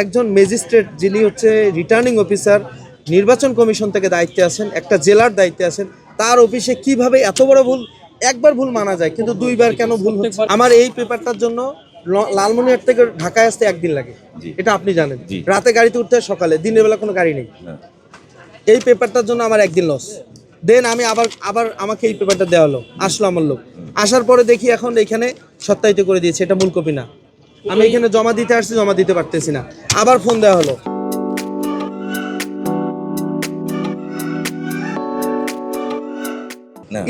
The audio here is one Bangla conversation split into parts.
একজন ম্যাজিস্ট্রেট যিনি হচ্ছে রিটার্নিং অফিসার নির্বাচন কমিশন থেকে দায়িত্বে আছেন, একটা জেলার দায়িত্বে আছেন, তার অফিসে কিভাবে এত বড় ভুল, একবার ভুল মানা যায় কিন্তু দুইবার কেন ভুল হচ্ছে? আমার এই পেপারটার জন্য লালমনিরহাট থেকে ঢাকায় আসতে একদিন লাগে, এটা আপনি জানেন। রাতে গাড়িতে উঠতে হয়, সকালে, দিনের বেলা কোনো গাড়ি নেই। এই পেপারটার জন্য আমার একদিন লস। দেন আমি আবার আমাকে এই পেপারটা দেওয়া হলো, আসলো আমার লোক, আসার পরে দেখি এখন এখানে সত্যায়িত করে দিয়েছে এটা মূল কপি না। আমি এখানে জমা দিতে আসছি, জমা দিতে পারতেছি না, আবার ফোন দেওয়া হলো।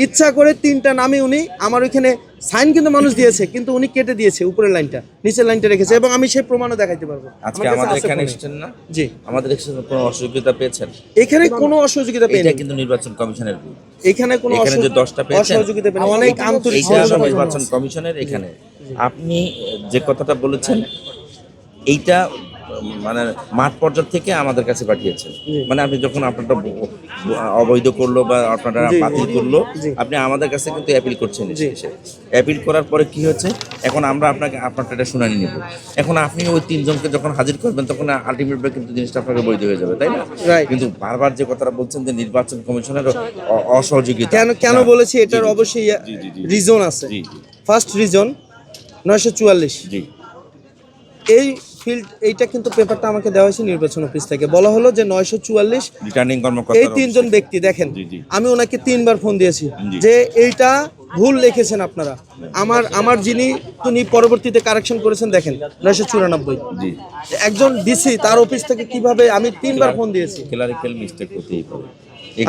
ইচ্ছা করে 3টা নামে উনি আমার ওইখানে সাইন কিন্তু মানুষ দিয়েছে, কিন্তু উনি কেটে দিয়েছে উপরের লাইনটা, নিচের লাইনটা রেখেছে, এবং আমি সেই প্রমাণও দেখাইতে পারবো। আজকে আমাদের এখানে এসেছেন না? জি। আমাদের এখানে কোনো অসহযোগিতা পেয়েছেন? এখানে কোনো অসহযোগিতা পেয়েছি, এটা কিন্তু নির্বাচন কমিশনের ভুল। এখানে কোনো এখানে যে 10টা পেয়েছেন অসহযোগিতা পেয়েছি, অনেক আন্তরিক এইটা নির্বাচন কমিশনের। এখানে আপনি যে কথাটা বলেছেন এইটা মানে মাঠ পর্যায় থেকে আমাদের কাছে পাঠিয়েছেন, মানে আপনি যখন আপনারটা অবৈধ করলো বা আপনারা বাতিল করলো, আপনি আমাদের কাছে কিন্তু অ্যাপিল করছেন। অ্যাপিল করার পরে কি হচ্ছে, এখন আমরা আপনারটা এটা শুনানি নেব। এখন আপনি ওই 3 জনকে যখন হাজির করবেন তখন আলটিমেটলি কিন্তু জিনিসটা আপনাকে বৈধ হয়ে যাবে, তাই না? কিন্তু বারবার যে কথাটা বলছেন যে নির্বাচন কমিশনের অসহযোগিতা, কেন বলেছি এটার অবশ্যই রিজন আছে। First reason 944। এই ফিল্ড এইটা কিন্তু পেপারটা আমাকে দেওয়া হয়েছে নির্বাচন অফিস থেকে, বলা হলো যে 944 রিটার্নিং কর্মকর্তা, এই 3 জন ব্যক্তি দেখেন। আমি ওনাকে 3বার ফোন দিয়েছি যে এইটা ভুল লিখেছেন আপনারা। আমার যিনি তিনি পরবর্তীতে কারেকশন করেছেন, দেখেন 994। একজন ডিসি তার অফিস থেকে কিভাবে, আমি 3বার ফোন দিয়েছি। ক্লারিক্যাল মিস্টেক হতেই পারে।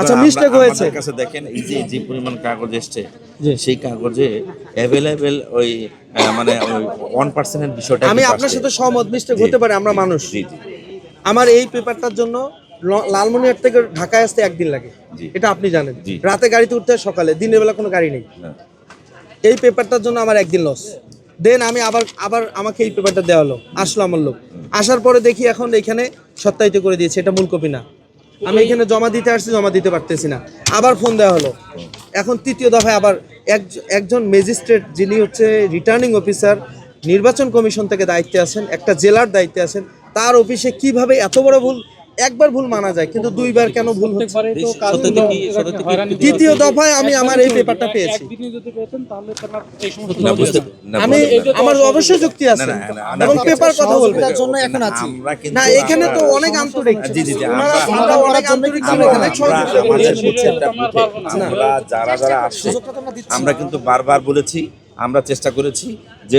আচ্ছা, মিস্টেক হয়েছে। আমাদের কাছে দেখেন এই যে পরিমাণ কাগজ এসছে, সেই কাগজে অ্যাভেলেবেল ওই মানে ওই 1% এর বিষয়টা। আমি আপনার সাথে সহমত, মিস্টেক হতে পারে, আমরা মানুষ। আমার এই পেপারটার জন্য লালমনিরহাট থেকে ঢাকায় আসতে একদিন লাগে, এটা আপনি জানেন। রাতে গাড়িতে উঠতে হয়, সকালে, দিনের বেলা কোনো গাড়ি নেই। এই পেপারটার জন্য আমার একদিন লস। দেন আমি আবার আমাকে এই পেপারটা দেওয়া হলো, আসলো আমার লোক, আসার পরে দেখি এখন এখানে সত্যায়িত করে দিয়েছে এটা মূল কপি না। আমি এখানে জমা দিতে আসছি, জমা দিতে পারতেছি না, আবার ফোন দেওয়া হলো। এখন 3য় দফায় আবার একজন ম্যাজিস্ট্রেট যিনি হচ্ছে রিটার্নিং অফিসার নির্বাচন কমিশন থেকে দায়িত্বে আছেন, একটা জেলার দায়িত্বে আছেন, তার অফিসে কিভাবে এত বড় ভুল, একবার ভুল মানা যায় কিন্তু দুইবার কেন ভুল হচ্ছে? 3য় দফায় আমি আমার এই পেপারটা পেয়েছি। আমি আমার অবশ্যই যুক্তি আছে এবং পেপার কথা বলবে তার জন্য এখন আছি না। এখানে তো অনেক আন্তরিক, যারা আসছে আমরা কিন্তু বারবার বলেছি, আমরা চেষ্টা করেছি যে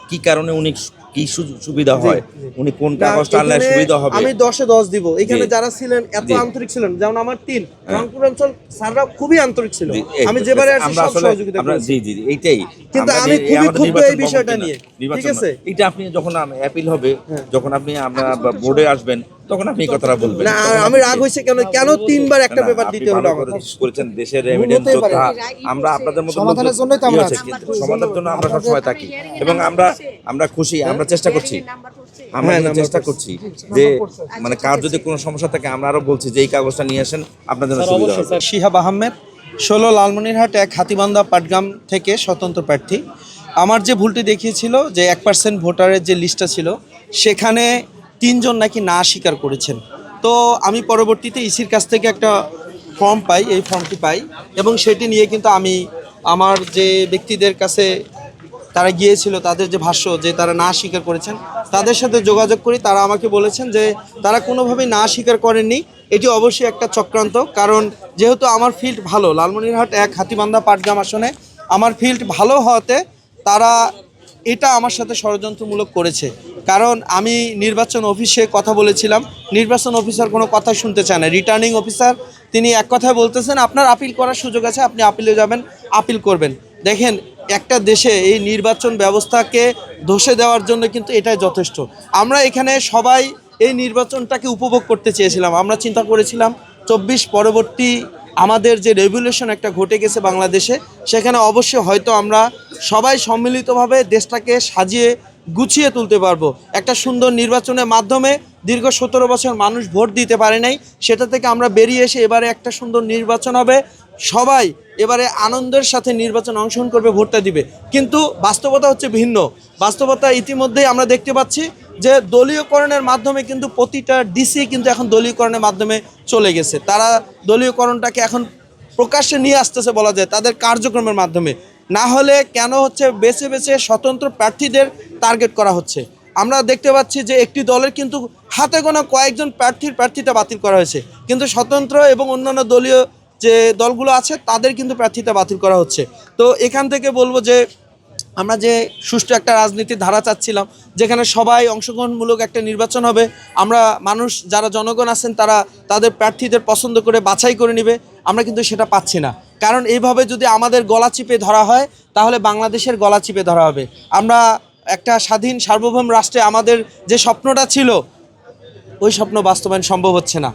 কি কারণে উনি কি সুবিধা হয়, উনি কোন কাগজটা আনলে সুবিধা হবে। আমি 10-এ 10 দিব। এখানে যারা ছিলেন এত আন্তরিক ছিলেন, যেমন আমার টিম রংপুর অঞ্চল স্যাররা খুবই আন্তরিক ছিল। আমি যেবারে আসছি সব সহযোগিতা করেছি। এইটাই। কিন্তু আমি খুবই ক্ষুব্ধ এই বিষয়টা নিয়ে। ঠিক আছে, এটা আপনি যখন অ্যাপিল হবে, যখন আপনি আমরা বোর্ডে আসবেন তখন আপনি এই কথাটা বলবেন না। আমি রাগ হইছে কেন 3বার একটা পেপার দিতে হলো আমাকে? করেছেন দেশের রেমিটেন্স যোদ্ধা, আমরা আপনাদের মতো সমাধানের জন্যই তো আমরা আছি, সমাধানের জন্য আমরা সব সময় থাকি এবং আমরা খুশি, আমরা চেষ্টা করছি যে মানে কার যদি কোনো সমস্যা থাকে আমরা আরো বলছি যে এই কাগজটা নিয়ে আসেন, আপনাদের সুবিধা হবে। শিহাব আহমেদ, 16 লালমনিরহাট 1 হাতিবান্ধা পাটগ্রাম থেকে স্বতন্ত্র প্রার্থী। আমার যে ভুলটি দেখিয়েছিল যে 1% ভোটারের যে লিস্টটা ছিল সেখানে 3 জন নাকি না স্বীকার করেছেন। তো আমি পরবর্তীতে ইসির কাছ থেকে একটা ফর্ম পাই, এই ফর্মটি পাই এবং সেটি নিয়ে কিন্তু আমি আমার যে ব্যক্তিদের কাছে তারা গিয়েছিল, তাদের যে ভাষ্য যে তারা না স্বীকার করেছেন, তাদের সাথে যোগাযোগ করি। তারা আমাকে বলেছেন যে তারা কোনোভাবেই না স্বীকার করেননি, এটি অবশ্যই একটা চক্রান্ত। কারণ যেহেতু আমার ফিল্ড ভালো, লালমনিরহাট 1 হাতিবান্ধা পাটগ্রাম আসনে আমার ফিল্ড ভালো হওয়াতে তারা এটা আমার সাথে ষড়যন্ত্রমূলক করেছে। কারণ আমি নির্বাচন অফিসে কথা বলেছিলাম, নির্বাচন অফিসার কোনো কথা শুনতে চায় না। রিটার্নিং অফিসার তিনি এক কথায় বলতেছেন আপনার আপিল করার সুযোগ আছে, আপনি আপিলে যাবেন, আপিল করবেন। দেখেন, একটা দেশে এই নির্বাচন ব্যবস্থাকে ধসে দেওয়ার জন্য কিন্তু এটাই যথেষ্ট। আমরা এখানে সবাই এই নির্বাচনটাকে উপভোগ করতে চেয়েছিলাম। আমরা চিন্তা করেছিলাম 24 পরবর্তী আমাদের যে রেভলিউশন একটা ঘটে গেছে বাংলাদেশে, সেখানে অবশ্যই হয়তো আমরা সবাই সম্মিলিতভাবে দেশটাকে সাজিয়ে গুছিয়ে তুলতে পারবো। একটা সুন্দর নির্বাচনের মাধ্যমে দীর্ঘ 17 বছর মানুষ ভোট দিতে পারে নাই, সেটা থেকে আমরা বেরিয়ে এসে এবারে একটা সুন্দর নির্বাচন হবে। সবাই এবারে আনন্দের সাথে নির্বাচন অংশগ্রহণ করবে, ভোটটা দিবে। কিন্তু বাস্তবতা হচ্ছে ভিন্ন। বাস্তবতা ইতিমধ্যেই আমরা দেখতে পাচ্ছি যে দলীয়করণের মাধ্যমে কিন্তু প্রতিটা ডিসি কিন্তু এখন দলীয়করণের মাধ্যমে চলে গেছে। তারা দলীয়করণটাকে এখন প্রকাশ্যে নিয়ে আসতেছে বলা যায় তাদের কার্যক্রমের মাধ্যমে। না হলে কেন হচ্ছে বেছে বেছে স্বতন্ত্র প্রার্থীদের টার্গেট করা হচ্ছে? আমরা দেখতে পাচ্ছি যে একটি দলের কিন্তু হাতে গোনা কয়েকজন প্রার্থিতা বাতিল করা হয়েছে, কিন্তু স্বতন্ত্র এবং অন্যান্য দলীয় যে দলগুলো আছে তাদের কিন্তু প্রার্থিতা বাতিল করা হচ্ছে। তো এখান থেকে বলবো যে আমরা যে সুষ্ঠু একটা রাজনীতির ধারা চাচ্ছিলাম, যেখানে সবাই অংশগ্রহণমূলক একটা নির্বাচন হবে, আমরা মানুষ যারা জনগণ আছেন তারা তাদের প্রার্থীদের পছন্দ করে বাছাই করে নেবে, আমরা কিন্তু সেটা পাচ্ছি না। কারণ এইভাবে যদি আমাদের গলা চিপে ধরা হয় তাহলে বাংলাদেশের গলা চিপে ধরা হবে। আমরা একটা স্বাধীন সার্বভৌম রাষ্ট্রে আমাদের যে স্বপ্নটা ছিল ওই স্বপ্ন বাস্তবায়ন সম্ভব হচ্ছে না।